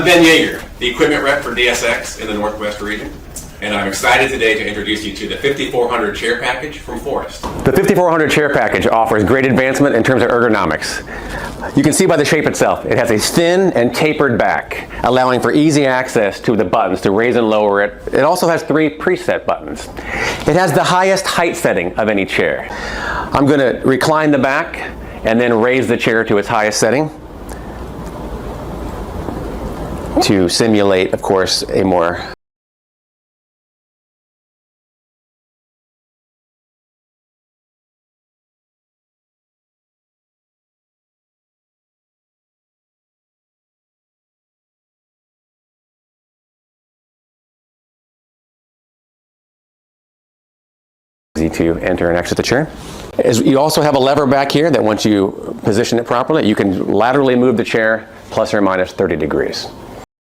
I'm Ben Yeager, the equipment rep for DSX in the Northwest region, and I'm excited today to introduce you to the 5400 chair package from Forrest. The 5400 chair package offers great advancement in terms of ergonomics. You can see by the shape itself, it has a thin and tapered back, allowing for easy access to the buttons to raise and lower it. It also has 3 preset buttons. It has the highest height setting of any chair. I'm going to recline the back and then raise the chair to its highest setting to simulate, of course, a more easy to enter and exit the chair. You also have a lever back here that once you position it properly, you can laterally move the chair plus or minus 30 degrees.